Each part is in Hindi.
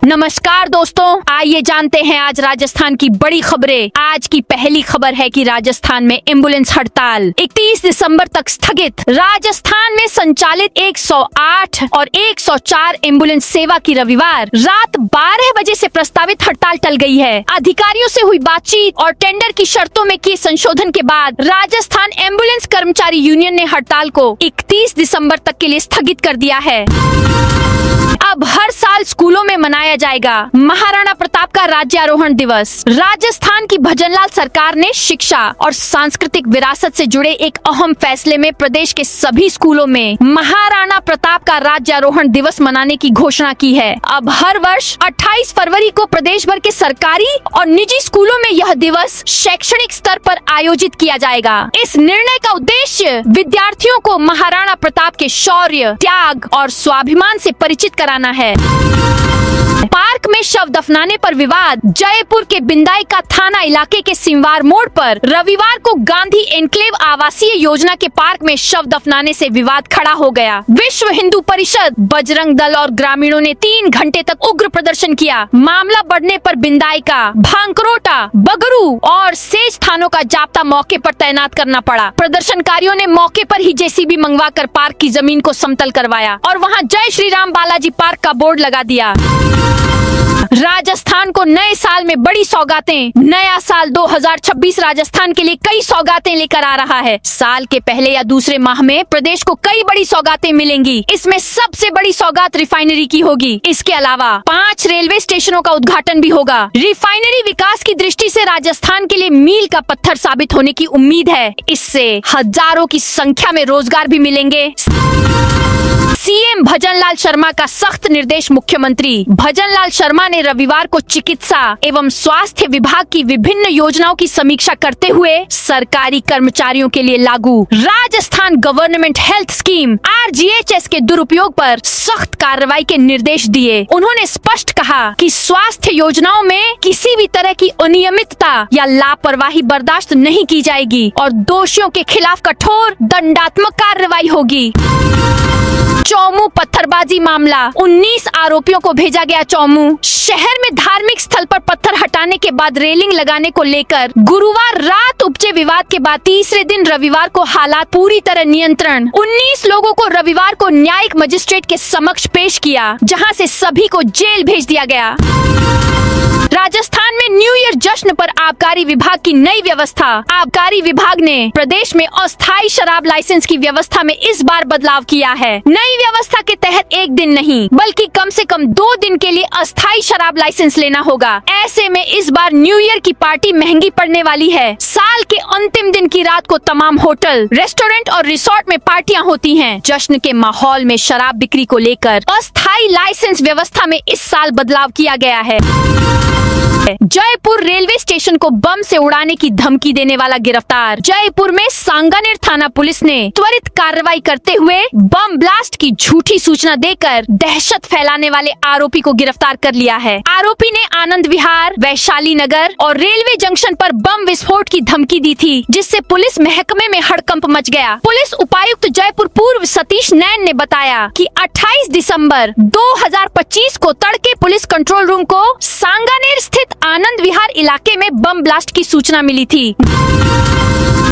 नमस्कार दोस्तों, आइए जानते हैं आज राजस्थान की बड़ी खबरें। आज की पहली खबर है कि राजस्थान में एम्बुलेंस हड़ताल 31 दिसंबर तक स्थगित। राजस्थान में संचालित 108 और 104 एम्बुलेंस सेवा की रविवार रात 12 बजे से प्रस्तावित हड़ताल टल गई है। अधिकारियों से हुई बातचीत और टेंडर की शर्तों में किए संशोधन के बाद राजस्थान एम्बुलेंस कर्मचारी यूनियन ने हड़ताल को 31 दिसंबर तक के लिए स्थगित कर दिया है। अब हर साल स्कूलों में मनाया जाएगा महाराणा प्रताप का राज्यारोहण दिवस। राजस्थान की भजनलाल सरकार ने शिक्षा और सांस्कृतिक विरासत से जुड़े एक अहम फैसले में प्रदेश के सभी स्कूलों में महाराणा प्रताप का राज्यारोहण दिवस मनाने की घोषणा की है। अब हर वर्ष 28 फरवरी को प्रदेश भर के सरकारी और निजी स्कूलों में यह दिवस शैक्षणिक स्तर पर आयोजित किया जाएगा। इस निर्णय का उद्देश्य विद्यार्थियों को महाराणा प्रताप के शौर्य, त्याग और स्वाभिमान से परिचित कराना है। पार्क में शव दफनाने पर विवाद। जयपुर के बिंदाईका थाना इलाके के सिंवार मोड़ पर रविवार को गांधी एनक्लेव आवासीय योजना के पार्क में शव दफनाने से विवाद खड़ा हो गया। विश्व हिंदू परिषद, बजरंग दल और ग्रामीणों ने 3 घंटे तक उग्र प्रदर्शन किया। मामला बढ़ने पर बिंदाईका, भांकरोटा, बगरू और सेज थानों का जाप्ता मौके पर तैनात करना पड़ा। प्रदर्शनकारियों ने मौके पर ही जेसीबी मंगवाकर पार्क की जमीन को समतल करवाया और वहां जय श्री राम बालाजी पार्क का बोर्ड लगा दिया। राजस्थान को नए साल में बड़ी सौगातें। नया साल 2026 राजस्थान के लिए कई सौगातें लेकर आ रहा है। साल के पहले या दूसरे माह में प्रदेश को कई बड़ी सौगातें मिलेंगी। इसमें सबसे बड़ी सौगात रिफाइनरी की होगी। इसके अलावा 5 रेलवे स्टेशनों का उद्घाटन भी होगा। रिफाइनरी विकास की दृष्टि से राजस्थान के लिए मील का पत्थर साबित होने की उम्मीद है। इससे हजारों की संख्या में रोजगार भी मिलेंगे। सीएम भजनलाल शर्मा का सख्त निर्देश। मुख्यमंत्री भजनलाल शर्मा ने रविवार को चिकित्सा एवं स्वास्थ्य विभाग की विभिन्न योजनाओं की समीक्षा करते हुए सरकारी कर्मचारियों के लिए लागू Rajasthan government health scheme RGHS के दुरुपयोग पर सख्त कार्रवाई के निर्देश दिए। उन्होंने स्पष्ट कहा कि स्वास्थ्य योजनाओं में किसी भी तरह की अनियमितता या लापरवाही बर्दाश्त नहीं की जाएगी और दोषियों के खिलाफ कठोर दंडात्मक कार्रवाई होगी। चौमू पत्थरबाजी मामला। 19 आरोपियों को भेजा गया चौमू। शहर में धार्मिक स्थल पर पत्थर हटाने के बाद रेलिंग लगाने को लेकर गुरुवार रात उपजे विवाद के बाद तीसरे दिन रविवार को हालात पूरी तरह नियंत्रण। 19 लोगों को रविवार को न्यायिक मजिस्ट्रेट के समक्ष पेश किया, जहां से सभी को जेल भेज दिया गया। राजस्थान में न्यू ईयर जश्न पर आबकारी विभाग की नई व्यवस्था। आबकारी विभाग ने प्रदेश में अस्थायी शराब लाइसेंस की व्यवस्था में इस बार बदलाव किया है। नई व्यवस्था के तहत एक दिन नहीं बल्कि कम से कम 2 दिन के लिए अस्थायी शराब लाइसेंस लेना होगा। ऐसे में इस बार न्यू ईयर की पार्टी महंगी पड़ने वाली है। साल के अंतिम दिन की रात को तमाम होटल, रेस्टोरेंट और रिसोर्ट में पार्टियां होती हैं। जश्न के माहौल में शराब बिक्री को लेकर अस्थायी लाइसेंस व्यवस्था में इस साल बदलाव किया गया है। जयपुर रेलवे स्टेशन को बम से उड़ाने की धमकी देने वाला गिरफ्तार। जयपुर में सांगानेर थाना पुलिस ने त्वरित कार्रवाई करते हुए बम ब्लास्ट की झूठी सूचना देकर दहशत फैलाने वाले आरोपी को गिरफ्तार कर लिया है। आरोपी ने आनंद विहार, वैशाली नगर और रेलवे जंक्शन पर बम विस्फोट की धमकी दी थी, जिससे पुलिस महकमे में हड़कंप मच गया। पुलिस उपायुक्त जयपुर पूर्व सतीश नैन ने बताया कि 28 दिसंबर 2025 को तड़के पुलिस कंट्रोल रूम को सांगानेर स्थित आनंद विहार इलाके में बम ब्लास्ट की सूचना मिली थी।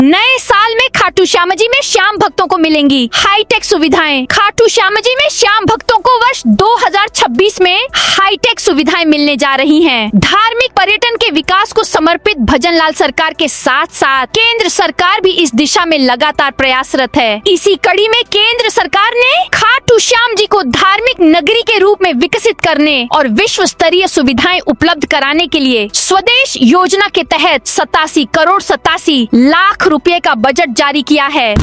नए साल में खाटू श्यामजी में श्याम भक्तों को मिलेंगी हाईटेक सुविधाएं। खाटू श्यामजी में श्याम भक्तों को वर्ष 2026 में हाईटेक सुविधाएं मिलने जा रही हैं। धार्मिक पर्यटन के विकास को समर्पित भजनलाल सरकार के साथ साथ केंद्र सरकार भी इस दिशा में लगातार प्रयासरत है। इसी कड़ी में केंद्र सरकार ने खाटू श्याम जी को धार्मिक नगरी के रूप में विकसित करने और विश्व स्तरीय सुविधाएं उपलब्ध कराने के लिए स्वदेश योजना के तहत 87 करोड़ 87 लाख रुपए का बजट जारी किया है।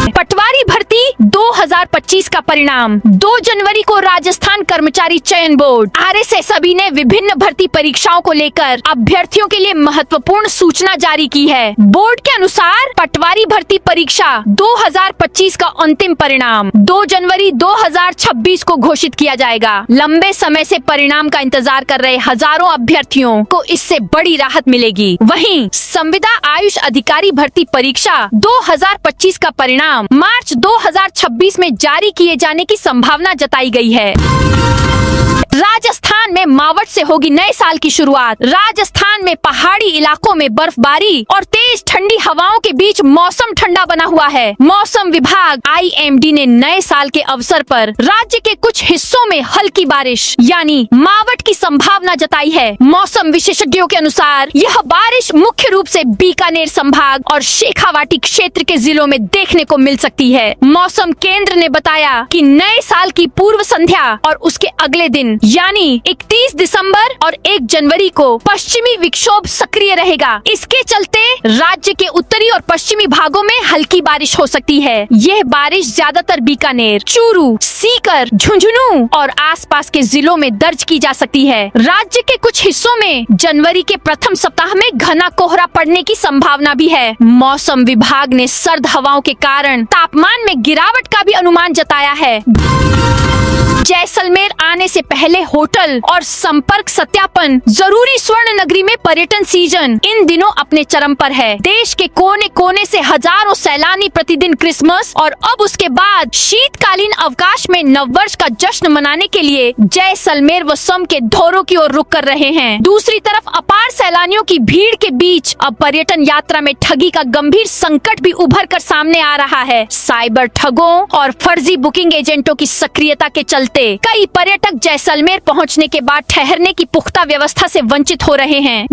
पटवारी भर्ती 2025 का परिणाम। 2 जनवरी को राजस्थान कर्मचारी चयन बोर्ड RSSB ने विभिन्न भर्ती परीक्षाओं को लेकर अभ्यर्थियों के लिए महत्वपूर्ण सूचना जारी की है। बोर्ड के अनुसार पटवारी भर्ती परीक्षा 2025 का अंतिम परिणाम 2 जनवरी 2026 को घोषित किया जाएगा। लंबे समय से परिणाम का इंतजार कर रहे हजारों अभ्यर्थियों को इससे बड़ी राहत मिलेगी। वहीं संविदा आयुष अधिकारी भर्ती परीक्षा 2025 का परिणाम मार्च 2026 में जारी किए जाने की संभावना जताई गई है। राजस्थान में मावठ से होगी नए साल की शुरुआत। राजस्थान में पहाड़ी इलाकों में बर्फबारी और तेज ठंडी हवाओं के बीच मौसम ठंडा बना हुआ है। मौसम विभाग IMD ने नए साल के अवसर पर राज्य के कुछ हिस्सों में हल्की बारिश यानी मावठ की संभावना जताई है। मौसम विशेषज्ञों के अनुसार यह बारिश मुख्य रूप से बीकानेर संभाग और शेखावाटी क्षेत्र के जिलों में देखने को मिल सकती है। मौसम केंद्र ने बताया कि नए साल की पूर्व संध्या और उसके अगले दिन यानी 31 दिसंबर और 1 जनवरी को पश्चिमी विक्षोभ सक्रिय रहेगा। इसके चलते राज्य के उत्तरी और पश्चिमी भागों में हल्की बारिश हो सकती है। यह बारिश ज्यादातर बीकानेर, चूरू, सीकर, झुंझुनू और आसपास के जिलों में दर्ज की जा सकती है। राज्य के कुछ हिस्सों में जनवरी के प्रथम सप्ताह में घना कोहरा पड़ने की संभावना भी है। मौसम विभाग ने सर्द हवाओं के कारण तापमान में गिरावट का भी अनुमान जताया है। जैसलमेर आने से पहले होटल और संपर्क सत्यापन जरूरी। स्वर्ण नगरी में पर्यटन सीजन इन दिनों अपने चरम पर है। देश के कोने कोने से हजारों सैलानी प्रतिदिन क्रिसमस और अब उसके बाद शीतकालीन अवकाश में नववर्ष का जश्न मनाने के लिए जैसलमेर व सम के धोरों की ओर रुख कर रहे हैं। दूसरी तरफ अपार सैलानियों की भीड़ के बीच अब पर्यटन यात्रा में ठगी का गंभीर संकट भी उभर कर सामने आ रहा है। साइबर ठगों और फर्जी बुकिंग एजेंटों की सक्रियता के चलते कई पर्यटक जैसलमेर पहुंचने के बाद ठहरने की पुख्ता व्यवस्था से वंचित हो रहे हैं।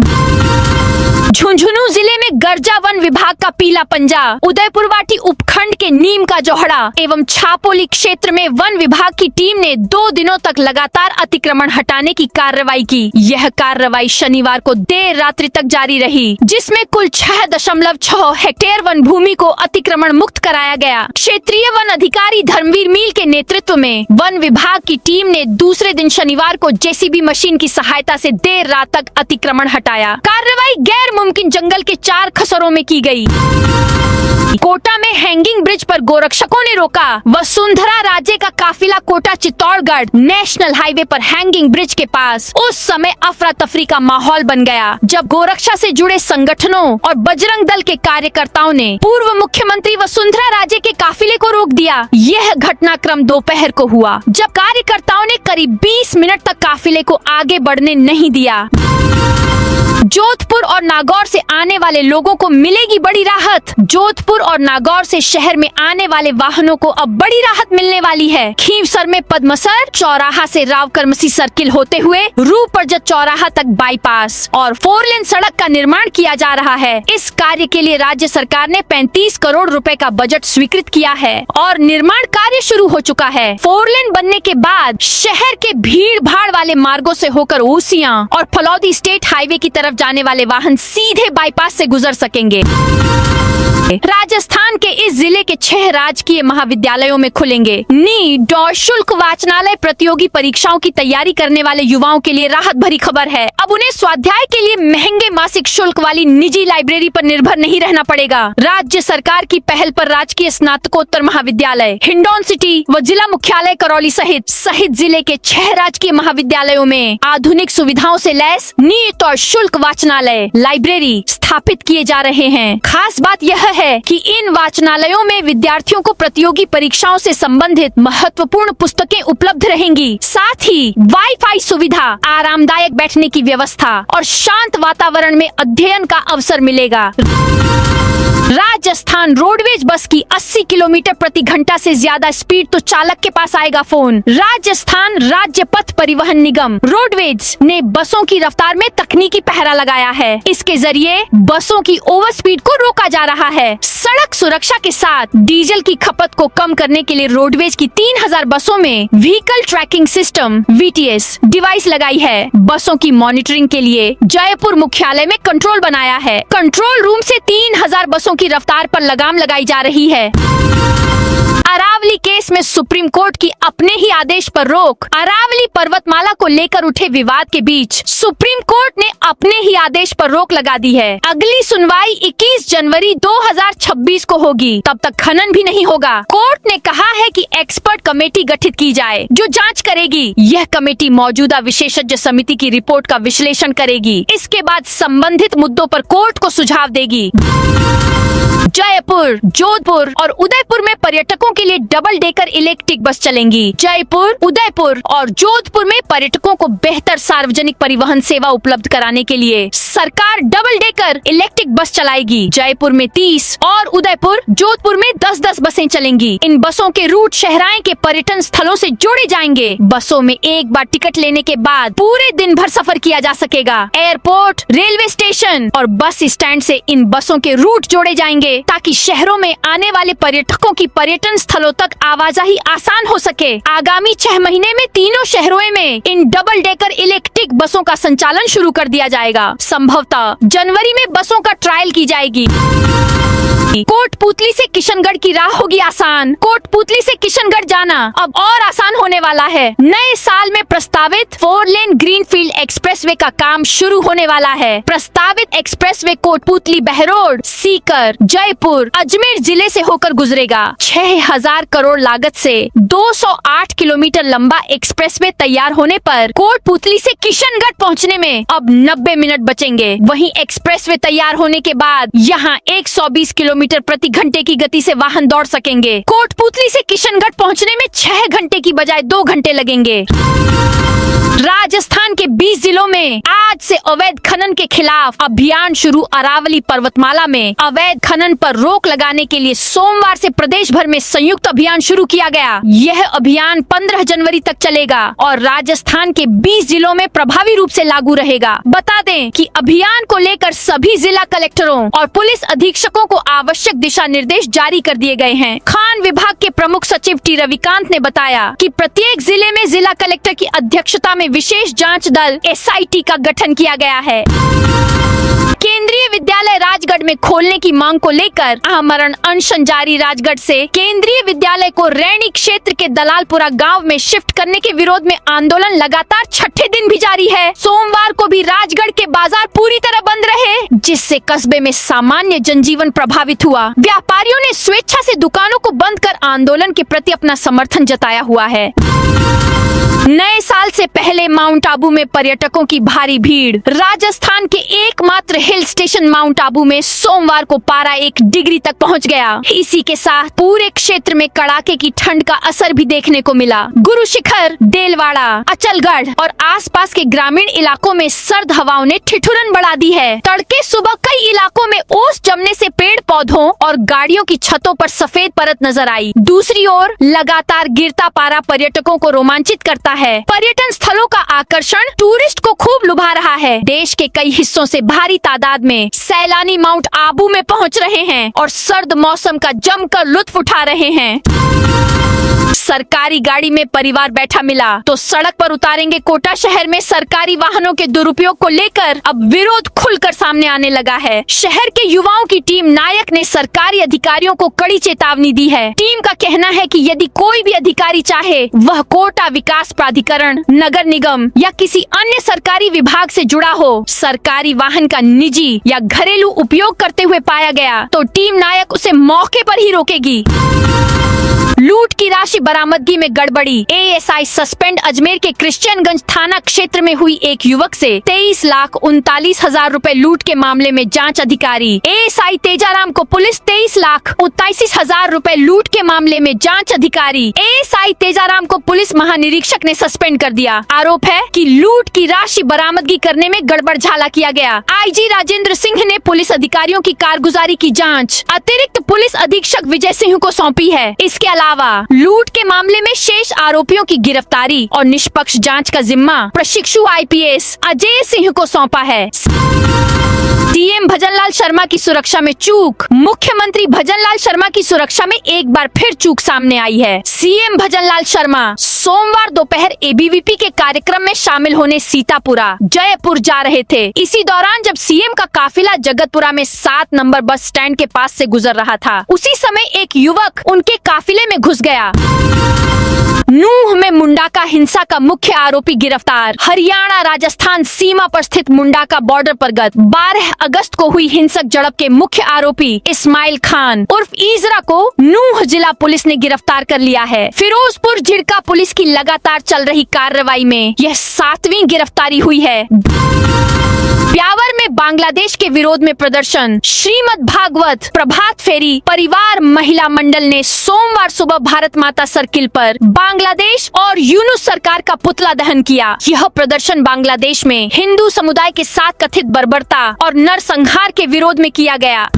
झुंझुनू जिले में गर्जा वन विभाग का पीला पंजा। उदयपुरवाटी उपखंड के नीम का जोहड़ा एवं छापोली क्षेत्र में वन विभाग की टीम ने 2 दिनों तक लगातार अतिक्रमण हटाने की कार्रवाई की। यह कार्रवाई शनिवार को देर रात्रि तक जारी रही, जिसमें कुल 6.6 हेक्टेयर वन भूमि को अतिक्रमण मुक्त कराया गया। क्षेत्रीय वन अधिकारी धर्मवीर मील के नेतृत्व में वन विभाग की टीम ने दूसरे दिन शनिवार को JCB मशीन की सहायता से देर रात तक अतिक्रमण हटाया। कार्रवाई गैर मुमकिन जंगल के 4 खसरों में की गई। कोटा में हैंगिंग ब्रिज पर गोरक्षकों ने रोका। वसुंधरा राजे का काफिला कोटा चित्तौड़गढ़ नेशनल हाईवे पर हैंगिंग ब्रिज के पास उस समय अफरा तफरी का माहौल बन गया, जब गोरक्षा से जुड़े संगठनों और बजरंग दल के कार्यकर्ताओं ने पूर्व मुख्यमंत्री वसुंधरा राजे के काफिले को रोक दिया। यह घटनाक्रम दोपहर को हुआ, जब कार्यकर्ताओं ने करीब 20 मिनट तक काफिले को आगे बढ़ने नहीं दिया। जोधपुर और नागौर से आने वाले लोगों को मिलेगी बड़ी राहत। जोधपुर और नागौर से शहर में आने वाले वाहनों को अब बड़ी राहत मिलने वाली है। खींवसर में पद्मसर चौराहा से रावकरमसी सर्किल होते हुए रूपरजत चौराहा तक बाईपास और 4 लेन सड़क का निर्माण किया जा रहा है। इस कार्य के लिए राज्य सरकार ने 35 करोड़ रुपए का बजट स्वीकृत किया है और निर्माण कार्य शुरू हो चुका है। 4 लेन बनने के बाद शहर के भीड़ भाड़ वाले मार्गों से होकर ओसियां और फलौदी स्टेट हाईवे की तरफ जाने वाले वाहन सीधे बाईपास से गुजर सकेंगे। राजस्थान के इस जिले के 6 राजकीय महाविद्यालयों में खुलेंगे नीट और शुल्क वाचनालय। प्रतियोगी परीक्षाओं की तैयारी करने वाले युवाओं के लिए राहत भरी खबर है। अब उन्हें स्वाध्याय के लिए महंगे मासिक शुल्क वाली निजी लाइब्रेरी पर निर्भर नहीं रहना पड़ेगा। राज्य सरकार की पहल पर राजकीय स्नातकोत्तर महाविद्यालय हिंडौन सिटी व जिला मुख्यालय करौली सहित जिले के 6 राजकीय महाविद्यालयों में आधुनिक सुविधाओं से लैस नीट और शुल्क वाचनालय लाइब्रेरी स्थापित किए जा रहे हैं। खास बात यह है कि इन वाचनालयों में विद्यार्थियों को प्रतियोगी परीक्षाओं से संबंधित महत्वपूर्ण पुस्तकें उपलब्ध रहेंगी। साथ ही वाईफाई सुविधा, आरामदायक बैठने की व्यवस्था और शांत वातावरण में अध्ययन का अवसर मिलेगा। राजस्थान रोडवेज बस की 80 किलोमीटर प्रति घंटा से ज्यादा स्पीड तो चालक के पास आएगा फोन। राजस्थान राज्य पथ परिवहन निगम रोडवेज ने बसों की रफ्तार में तकनीकी पहरा लगाया है। इसके जरिए बसों की ओवर स्पीड को रोका जा रहा है। सड़क सुरक्षा के साथ डीजल की खपत को कम करने के लिए रोडवेज की 3000 बसों में vehicle tracking system VTS device लगाई है। बसों की मॉनिटरिंग के लिए जयपुर मुख्यालय में कंट्रोल बनाया है। कंट्रोल रूम से 3000 बसों की रफ्तार पर लगाम लगाई जा रही है। अरावली केस में सुप्रीम कोर्ट की अपने ही आदेश पर रोक। अरावली पर्वतमाला को लेकर उठे विवाद के बीच सुप्रीम कोर्ट ने अपने ही आदेश पर रोक लगा दी है। अगली सुनवाई 21 जनवरी 2026 को होगी। तब तक खनन भी नहीं होगा। कोर्ट ने कहा है कि एक्सपर्ट कमेटी गठित की जाए जो जांच करेगी। यह कमेटी मौजूदा विशेषज्ञ समिति की रिपोर्ट का विश्लेषण करेगी। इसके बाद संबंधित मुद्दों पर कोर्ट को सुझाव देगी। जयपुर, जोधपुर और उदयपुर में पर्यटकों के लिए डबल डेकर इलेक्ट्रिक बस चलेंगी। जयपुर, उदयपुर और जोधपुर में पर्यटकों को बेहतर सार्वजनिक परिवहन सेवा उपलब्ध कराने के लिए सरकार डबल डेकर इलेक्ट्रिक बस चलाएगी। जयपुर में 30 और उदयपुर, जोधपुर में 10-10 बसें चलेंगी। इन बसों के रूट शहराए के पर्यटन स्थलों से जोड़े जाएंगे। बसों में एक बार टिकट लेने के बाद पूरे दिन भर सफर किया जा सकेगा। एयरपोर्ट, रेलवे स्टेशन और बस स्टैंड से इन बसों के रूट जोड़े जाएंगे ताकि शहरों में आने वाले पर्यटकों की पर्यटन स्थलों तक आवाजाही आसान हो सके। आगामी 6 महीने में तीनों शहरों में इन डबल डेकर इलेक्ट्रिक बसों का संचालन शुरू कर दिया जाएगा। संभवतः जनवरी में बसों का ट्रायल की जाएगी। कोटपूतली से किशनगढ़ की राह होगी आसान। कोटपूतली से किशनगढ़ जाना अब और आसान होने वाला है। नए साल में प्रस्तावित 4 लेन ग्रीनफील्ड एक्सप्रेसवे का काम शुरू होने वाला है। प्रस्तावित एक्सप्रेसवे कोटपूतली, बहरोड, सीकर, जयपुर, अजमेर जिले से होकर गुजरेगा। 6000 करोड़ लागत से 208 किलोमीटर लंबा एक्सप्रेसवे तैयार होने पर कोटपूतली से किशनगढ़ पहुंचने में अब 90 मिनट बचेंगे। वहीं एक्सप्रेसवे तैयार होने के बाद यहां 120 किलोमीटर प्रति घंटे की गति से वाहन दौड़ सकेंगे। कोटपूतली से किशनगढ़ पहुंचने में 6 घंटे की बजाय 2 घंटे लगेंगे। राजस्थान के 20 जिलों में आज से अवैध खनन के खिलाफ अभियान शुरू। अरावली पर्वतमाला में अवैध खनन पर रोक लगाने के लिए सोमवार से प्रदेश भर में संयुक्त अभियान शुरू किया गया। यह अभियान 15 जनवरी तक चलेगा और राजस्थान के 20 जिलों में प्रभावी रूप से लागू रहेगा। बता दें कि अभियान को लेकर सभी जिला कलेक्टरों और पुलिस अधीक्षकों को आवश्यक दिशा निर्देश जारी कर दिए गए हैं। खान विभाग के प्रमुख सचिव टी रविकांत ने बताया कि प्रत्येक जिले में जिला कलेक्टर की अध्यक्षता में विशेष जांच दल SIT का गठन किया गया है। केंद्रीय विद्यालय राजगढ़ में खोलने की मांग को लेकर आमरण अनशन जारी। राजगढ़ से केंद्रीय विद्यालय को रैणी क्षेत्र के दलालपुरा गांव में शिफ्ट करने के विरोध में आंदोलन लगातार 6ठे दिन भी जारी है। सोमवार को भी राजगढ़ के बाजार पूरी तरह बंद रहे, जिससे कस्बे में सामान्य जनजीवन प्रभावित हुआ। व्यापारियों ने स्वेच्छा से दुकानों को बंद कर आंदोलन के प्रति अपना समर्थन जताया हुआ है। नए साल से पहले माउंट आबू में पर्यटकों की भारी भीड़। राजस्थान के एकमात्र हिल स्टेशन माउंट आबू में सोमवार को पारा 1 डिग्री तक पहुंच गया। इसी के साथ पूरे क्षेत्र में कड़ाके की ठंड का असर भी देखने को मिला। गुरु शिखर, देलवाड़ा, अचलगढ़ और आसपास के ग्रामीण इलाकों में सर्द हवाओं ने ठिठुरन बढ़ा दी है। तड़के सुबह कई इलाकों में ओस जमने से पेड़ पौधों और गाड़ियों की छतों पर सफेद परत नजर आई। दूसरी ओर लगातार गिरता पारा पर्यटकों को रोमांचित करता है। पर्यटन स्थलों का आकर्षण टूरिस्ट को खूब लुभा रहा है। देश के कई हिस्सों से भारी तादाद में सैलानी माउंट आबू में पहुंच रहे हैं और सर्द मौसम का जमकर लुत्फ उठा रहे हैं। सरकारी गाड़ी में परिवार बैठा मिला तो सड़क पर उतारेंगे। कोटा शहर में सरकारी वाहनों के दुरुपयोग को लेकर अब विरोध खुलकर सामने आने लगा है। शहर के युवाओं की टीम नायक ने सरकारी अधिकारियों को कड़ी चेतावनी दी है। टीम का कहना है कि यदि कोई भी अधिकारी चाहे वह कोटा विकास प्राधिकरण, नगर निगम या किसी अन्य सरकारी विभाग से जुड़ा हो, सरकारी वाहन का निजी या घरेलू उपयोग करते हुए पाया गया तो टीम नायक उसे मौके पर ही रोकेगी। लूट की राशि बरामदगी में गड़बड़ी। ASI suspend. अजमेर के क्रिश्चियनगंज थाना क्षेत्र में हुई एक युवक से 23,39,000 रुपए लूट के मामले में जांच अधिकारी ASI तेजाराम को पुलिस 23,89,000 रुपए लूट के मामले में जांच अधिकारी ASI तेजाराम को पुलिस महानिरीक्षक ने सस्पेंड कर दिया। आरोप है कि लूट की राशि बरामदगी करने में गड़बड़झाला किया गया। IG राजेंद्र सिंह ने पुलिस अधिकारियों की कारगुजारी की जाँच अतिरिक्त पुलिस अधीक्षक विजय सिंह को सौंपी है। इसके अलावा लूट के मामले में शेष आरोपियों की गिरफ्तारी और निष्पक्ष जांच का जिम्मा प्रशिक्षु IPS अजय सिंह को सौंपा है। सीएम भजनलाल शर्मा की सुरक्षा में चूक। मुख्यमंत्री भजनलाल शर्मा की सुरक्षा में एक बार फिर चूक सामने आई है। सीएम भजनलाल शर्मा सोमवार दोपहर एबीवीपी के कार्यक्रम में शामिल होने सीतापुरा जयपुर जा रहे थे। इसी दौरान जब सीएम का काफिला जगतपुरा में 7 नंबर बस स्टैंड के पास से गुजर रहा था, उसी समय एक युवक उनके काफिले में घुस गया। नूंह में मुंडाका हिंसा का मुख्य आरोपी गिरफ्तार। हरियाणा राजस्थान सीमा पर स्थित मुंडाका बॉर्डर पर गत 12 अगस्त को हुई हिंसक झड़प के मुख्य आरोपी इस्माइल खान उर्फ ईजरा को नूंह जिला पुलिस ने गिरफ्तार कर लिया है। फिरोजपुर झिड़का पुलिस की लगातार चल रही कार्रवाई में यह 7वीं गिरफ्तारी हुई है। ब्यावर में बांग्लादेश के विरोध में प्रदर्शन। श्रीमद् भागवत प्रभात फेरी परिवार महिला मंडल ने सोमवार सुबह भारत माता सर्किल पर बांग्लादेश और यूनुस सरकार का पुतला दहन किया। यह प्रदर्शन बांग्लादेश में हिंदू समुदाय के साथ कथित बर्बरता और नरसंहार के विरोध में किया गया।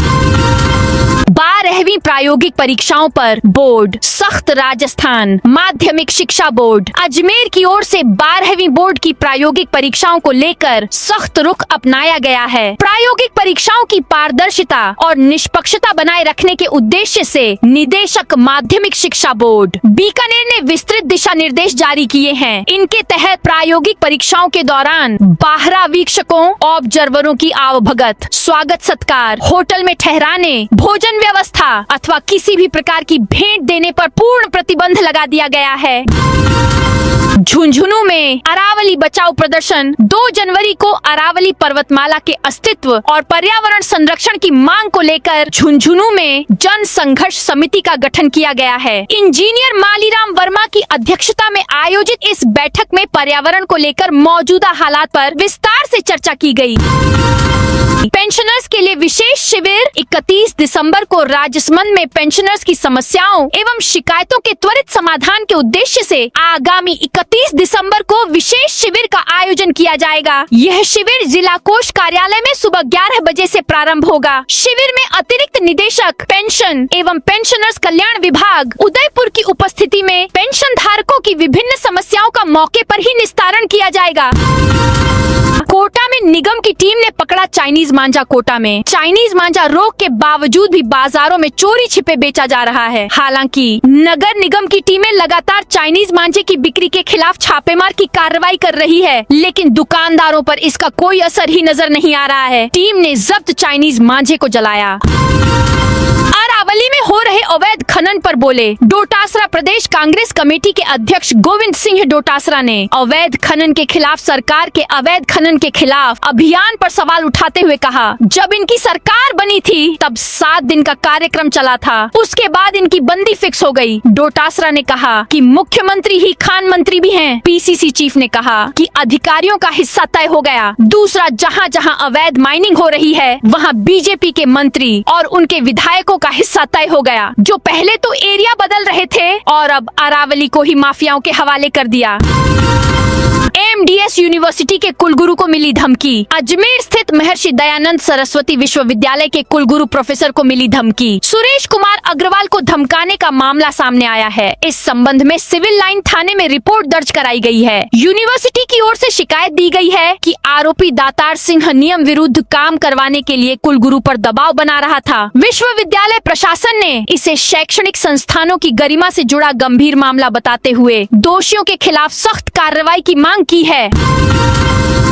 12वीं प्रायोगिक परीक्षाओं पर बोर्ड सख्त। राजस्थान माध्यमिक शिक्षा बोर्ड अजमेर की ओर से 12वीं बोर्ड की प्रायोगिक परीक्षाओं को लेकर सख्त रुख अपनाया गया है। प्रायोगिक परीक्षाओं की पारदर्शिता और निष्पक्षता बनाए रखने के उद्देश्य से निदेशक माध्यमिक शिक्षा बोर्ड बीकानेर ने विस्तृत दिशा निर्देश जारी किए हैं। इनके तहत प्रायोगिक परीक्षाओं के दौरान बाहरा वीक्षकों ऑब्जर्वरों की आवभगत, स्वागत सत्कार, होटल में ठहराने, भोजन व्यवस्था अथवा किसी भी प्रकार की भेंट देने पर पूर्ण प्रतिबंध लगा दिया गया है। झुंझुनू में अरावली बचाओ प्रदर्शन। 2 जनवरी को अरावली पर्वतमाला के अस्तित्व और पर्यावरण संरक्षण की मांग को लेकर झुंझुनू में जन संघर्ष समिति का गठन किया गया है। इंजीनियर मालीराम वर्मा की अध्यक्षता में आयोजित इस बैठक में पर्यावरण को लेकर मौजूदा हालात पर विस्तार से चर्चा की गई। पेंशनर्स के लिए विशेष शिविर। 31 दिसंबर को राजसमंद में पेंशनर्स की समस्याओं एवं शिकायतों के त्वरित समाधान के उद्देश्य से आगामी 31 दिसंबर को विशेष शिविर का आयोजन किया जाएगा। यह शिविर जिला कोष कार्यालय में सुबह 11 बजे से प्रारंभ होगा। शिविर में अतिरिक्त निदेशक पेंशन एवं पेंशनर्स कल्याण विभाग उदयपुर की उपस्थिति में पेंशन धारकों की विभिन्न समस्याओं का मौके पर ही निस्तारण किया जाएगा। कोटा में निगम की टीम ने पकड़ा चाइनीज मांझा। कोटा में चाइनीज मांझा रोक के बावजूद भी बाजारों में चोरी छिपे बेचा जा रहा है। हालांकि नगर निगम की टीमें लगातार चाइनीज मांझे की बिक्री के खिलाफ छापेमार की कार्रवाई कर रही है, लेकिन दुकानदारों पर इसका कोई असर ही नजर नहीं आ रहा है। टीम ने जब्त चाइनीज मांझे को जलाया। अरावली में हो रहे अवैध खनन पर बोले डोटासरा प्रदेश कांग्रेस कमेटी के अध्यक्ष गोविंद सिंह डोटासरा ने अवैध खनन के खिलाफ सरकार के अवैध खनन के खिलाफ अभियान पर सवाल उठाते हुए कहा, जब इनकी सरकार बनी थी तब 7 दिन का कार्यक्रम चला था, उसके बाद इनकी बंदी फिक्स हो गई। डोटासरा ने कहा कि मुख्यमंत्री ही खान मंत्री भी हैं। पीसीसी चीफ ने कहा कि अधिकारियों का हिस्सा तय हो गया। दूसरा, जहां जहां अवैध माइनिंग हो रही है वहां बीजेपी के मंत्री और उनके विधायकों का हिस्सा तय हो गया, जो पहले तो एरिया बदल रहे थे और अब अरावली को ही माफियाओं के हवाले कर दिया। एमडीएस यूनिवर्सिटी के कुलगुरु को मिली धमकी। अजमेर स्थित महर्षि दयानंद सरस्वती विश्वविद्यालय के कुलगुरु प्रोफेसर को मिली धमकी। सुरेश कुमार अग्रवाल को धमकाने का मामला सामने आया है। इस संबंध में सिविल लाइन थाने में रिपोर्ट दर्ज कराई गई है। यूनिवर्सिटी की ओर से शिकायत दी गई है कि आरोपी दातार सिंह नियम विरुद्ध काम करवाने के लिए कुलगुरु पर दबाव बना रहा था। विश्वविद्यालय प्रशासन ने इसे शैक्षणिक संस्थानों की गरिमा से जुड़ा गंभीर मामला बताते हुए दोषियों के खिलाफ सख्त कार्रवाई की मांग की है।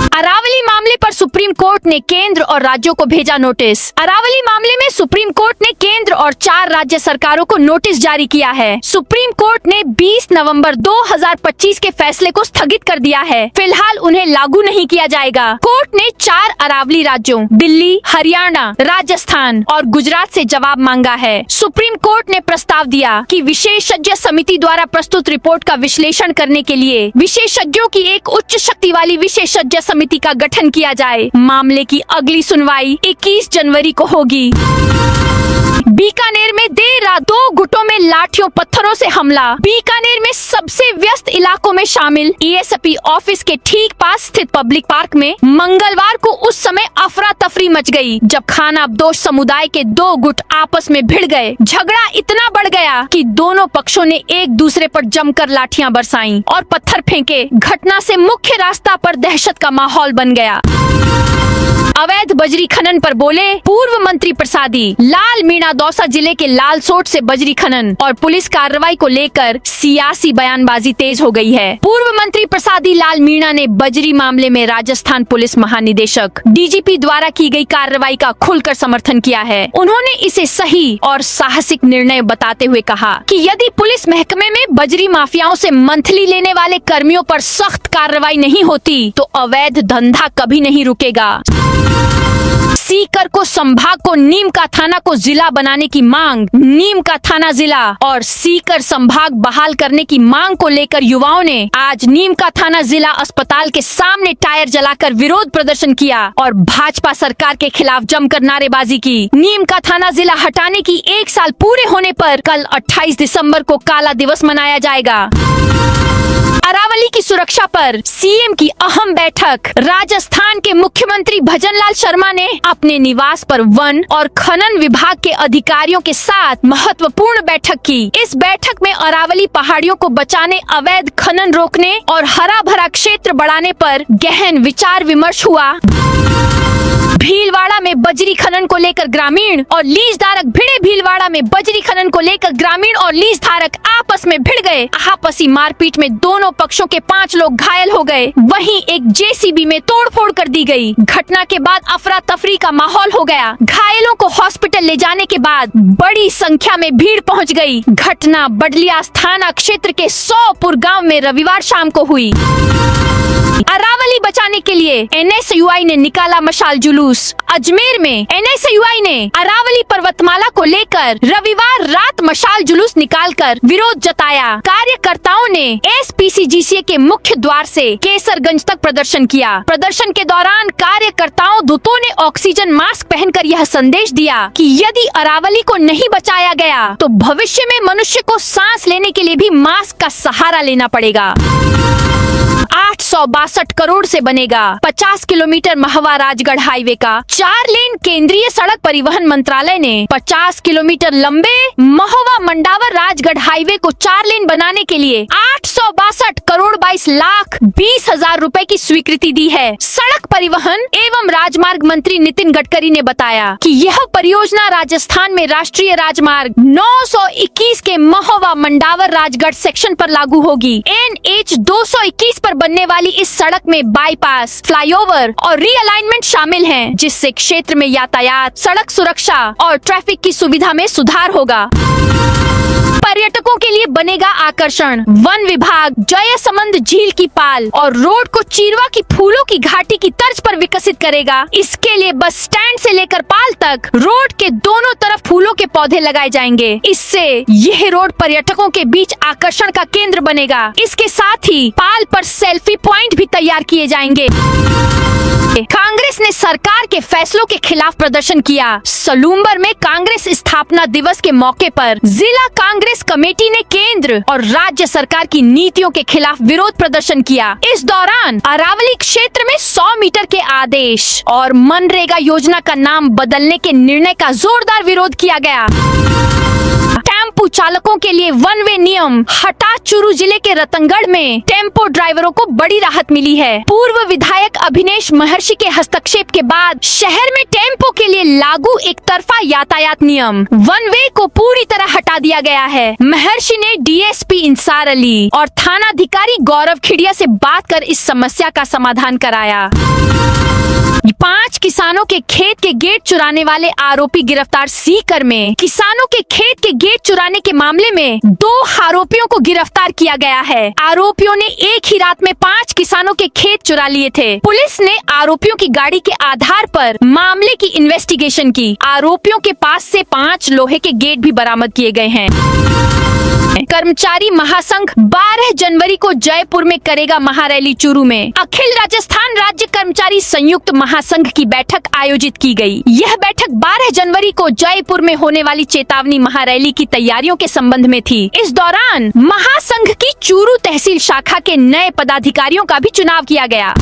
अरावली मामले पर सुप्रीम कोर्ट ने केंद्र और राज्यों को भेजा नोटिस। अरावली मामले में सुप्रीम कोर्ट ने केंद्र और 4 राज्य सरकारों को नोटिस जारी किया है। सुप्रीम कोर्ट ने 20 नवंबर 2025 के फैसले को स्थगित कर दिया है। फिलहाल उन्हें लागू नहीं किया जाएगा। कोर्ट ने 4 अरावली राज्यों दिल्ली, हरियाणा, राजस्थान और गुजरात से जवाब मांगा है। सुप्रीम कोर्ट ने प्रस्ताव दिया कि विशेषज्ञ समिति द्वारा प्रस्तुत रिपोर्ट का विश्लेषण करने के लिए विशेषज्ञों की एक उच्च शक्ति वाली विशेषज्ञ समिति का गठन किया जाए। मामले की अगली सुनवाई 21 जनवरी को होगी। बीकानेर में देर रात 2 गुटों में लाठियों पत्थरों से हमला। बीकानेर में सबसे व्यस्त इलाकों में शामिल एएसपी ऑफिस के ठीक पास स्थित पब्लिक पार्क में मंगलवार को उस समय अफरा तफरी मच गई जब खानाबदोश समुदाय के 2 गुट आपस में भिड़ गए। झगड़ा इतना बढ़ गया कि दोनों पक्षों ने एक दूसरे पर जमकर लाठियां बरसाईं और पत्थर फेंके। घटना से मुख्य रास्ता पर दहशत का माहौल बन गया। अवैध बजरी खनन पर बोले पूर्व मंत्री प्रसादी। लाल मीणा दौसा जिले के लालसोट से बजरी खनन और पुलिस कार्रवाई को लेकर सियासी बयानबाजी तेज हो गई है। पूर्व मंत्री प्रसादी लाल मीणा ने बजरी मामले में राजस्थान पुलिस महानिदेशक डीजीपी द्वारा की गई कार्रवाई का खुलकर समर्थन किया है। उन्होंने इसे सही और साहसिक निर्णय बताते हुए कहा कि यदि पुलिस महकमे में बजरी माफियाओं से मंथली लेने वाले कर्मियों पर सख्त कार्रवाई नहीं होती तो अवैध धंधा कभी नहीं रुकेगा। सीकर को संभाग को नीम का थाना को जिला बनाने की मांग। नीम का थाना जिला और सीकर संभाग बहाल करने की मांग को लेकर युवाओं ने आज नीम का थाना जिला अस्पताल के सामने टायर जलाकर विरोध प्रदर्शन किया और भाजपा सरकार के खिलाफ जमकर नारेबाजी की। नीम का थाना जिला हटाने की 1 साल पूरे होने पर कल 28 दिसंबर को काला दिवस मनाया जाएगा। अरावली की सुरक्षा पर सीएम की अहम बैठक। राजस्थान के मुख्यमंत्री भजनलाल शर्मा ने अपने निवास पर वन और खनन विभाग के अधिकारियों के साथ महत्वपूर्ण बैठक की। इस बैठक में अरावली पहाड़ियों को बचाने, अवैध खनन रोकने और हरा भरा क्षेत्र बढ़ाने पर गहन विचार विमर्श हुआ। भीलवाड़ा में बजरी खनन को लेकर ग्रामीण और लीजधारक भिड़े। भीलवाड़ा में बजरी खनन को लेकर ग्रामीण और लीजधारक आपस में भिड़ गए। आपसी मारपीट में दोनों पक्षों के 5 लोग घायल हो गए। वहीं एक जेसीबी में तोड़फोड़ कर दी गई। घटना के बाद अफरा तफरी का माहौल हो गया। घायलों को हॉस्पिटल ले जाने के बाद बड़ी संख्या में भीड़ पहुंच गई। घटना बडलियास थाना क्षेत्र के 100पुर गांव में रविवार शाम को हुई। अरावली बचाने के लिए एनएसयूआई ने निकाला मशाल जुलूस। अजमेर में एनएसयूआई ने अरावली पर्वतमाला को लेकर रविवार रात मशाल जुलूस निकालकर विरोध जताया। कार्यकर्ताओं ने एसपीसीजीसीए के मुख्य द्वार से केसरगंज तक प्रदर्शन किया। प्रदर्शन के दौरान कार्यकर्ताओं दूतों ने ऑक्सीजन मास्क पहनकर यह संदेश दिया कि यदि अरावली को नहीं बचाया गया तो भविष्य में मनुष्य को सांस लेने के लिए भी मास्क का सहारा लेना पड़ेगा। 862 करोड़ से बनेगा 50 किलोमीटर महवा राजगढ़ हाईवे का 4 लेन। केंद्रीय सड़क परिवहन मंत्रालय ने 50 किलोमीटर लंबे महवा मंडावर राजगढ़ हाईवे को 4 लेन बनाने के लिए 862 करोड़ 22 लाख 20 हजार रुपए की स्वीकृति दी है। सड़क परिवहन एवं राजमार्ग मंत्री नितिन गडकरी ने बताया कि यह परियोजना राजस्थान में राष्ट्रीय राजमार्ग 921 के महवा मंडावर राजगढ़ सेक्शन पर लागू होगी। NH 221 पर बनने वाली इस सड़क में बाईपास, फ्लाईओवर और रीअलाइनमेंट शामिल हैं, जिससे क्षेत्र में यातायात, सड़क सुरक्षा और ट्रैफिक की सुविधा में सुधार होगा। पर्यटकों के लिए बनेगा आकर्षण। वन विभाग जयसमंद झील की पाल और रोड को चिरवा की फूलों की घाटी की तर्ज पर विकसित करेगा। इसके लिए बस स्टैंड से लेकर पाल तक रोड के दोनों तरफ फूलों के पौधे लगाए जाएंगे। इससे यह रोड पर्यटकों के बीच आकर्षण का केंद्र बनेगा। इसके साथ ही पाल पर सेल्फी पॉइंट भी तैयार किए जाएंगे। कांग्रेस ने सरकार के फैसलों के खिलाफ प्रदर्शन किया। सलूम्बर में कांग्रेस स्थापना दिवस के मौके पर जिला कांग्रेस कमेटी ने केंद्र और राज्य सरकार की नीतियों के खिलाफ विरोध प्रदर्शन किया। इस दौरान अरावली क्षेत्र में 100 मीटर के आदेश और मनरेगा योजना का नाम बदलने के निर्णय का जोरदार विरोध किया गया। टेम्पो चालकों के लिए वन वे नियम हटा। चूरू जिले के रतनगढ़ में टेम्पो ड्राइवरों को बड़ी राहत मिली है। पूर्व विधायक अभिनेश महर्षि के हस्तक्षेप के बाद शहर में टेम्पो के लिए लागू एक तरफा यातायात नियम वन वे को पूरी तरह हटा दिया गया है। महर्षि ने डीएसपी इंसार अली और थानाधिकारी गौरव खिड़िया से बात कर इस समस्या का समाधान कराया। 5 किसानों के खेत के गेट चुराने वाले आरोपी गिरफ्तार। सीकर में किसानों के खेत के गेट चुराने के मामले में 2 आरोपियों को गिरफ्तार किया गया है। आरोपियों ने एक ही रात में 5 किसानों के खेत चुरा लिए थे। पुलिस ने आरोपियों की गाड़ी के आधार पर मामले की इन्वेस्टिगेशन की। आरोपियों के पास से 5 लोहे के गेट भी बरामद किए गए हैं। कर्मचारी महासंघ 12 जनवरी को जयपुर में करेगा महारैली। चूरू में अखिल राजस्थान राज्य कर्मचारी संयुक्त महासंघ की बैठक आयोजित की गई। यह बैठक 12 जनवरी को जयपुर में होने वाली चेतावनी महारैली की तैयारियों के संबंध में थी। इस दौरान महासंघ की चूरू तहसील शाखा के नए पदाधिकारियों का भी चुनाव किया गया।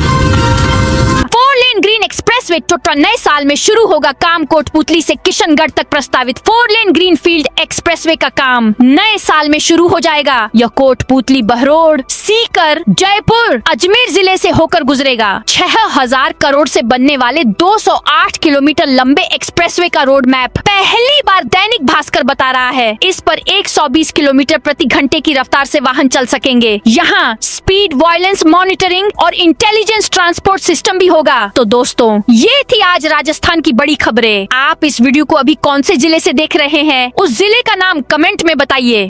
4 लेन ग्रीन एक्सप्रेसवे टोटा नए साल में शुरू होगा काम। कोटपुतली से किशनगढ़ तक प्रस्तावित 4 लेन ग्रीनफील्ड एक्सप्रेसवे का काम नए साल में शुरू हो जाएगा। यह कोटपुतली, बहरोड, सीकर, जयपुर, अजमेर जिले से होकर गुजरेगा। 6000 करोड़ से बनने वाले 208 किलोमीटर लंबे एक्सप्रेसवे का रोड मैप पहली बार दैनिक भास्कर बता रहा है। इस पर 120 किलोमीटर प्रति घंटे की रफ्तार से वाहन चल सकेंगे। यहाँ स्पीड वायलेंस मॉनिटरिंग और इंटेलिजेंस ट्रांसपोर्ट सिस्टम भी होगा। तो दोस्तों, ये थी आज राजस्थान की बड़ी खबरें। आप इस वीडियो को अभी कौन से जिले से देख रहे हैं, उस जिले का नाम कमेंट में बताइए।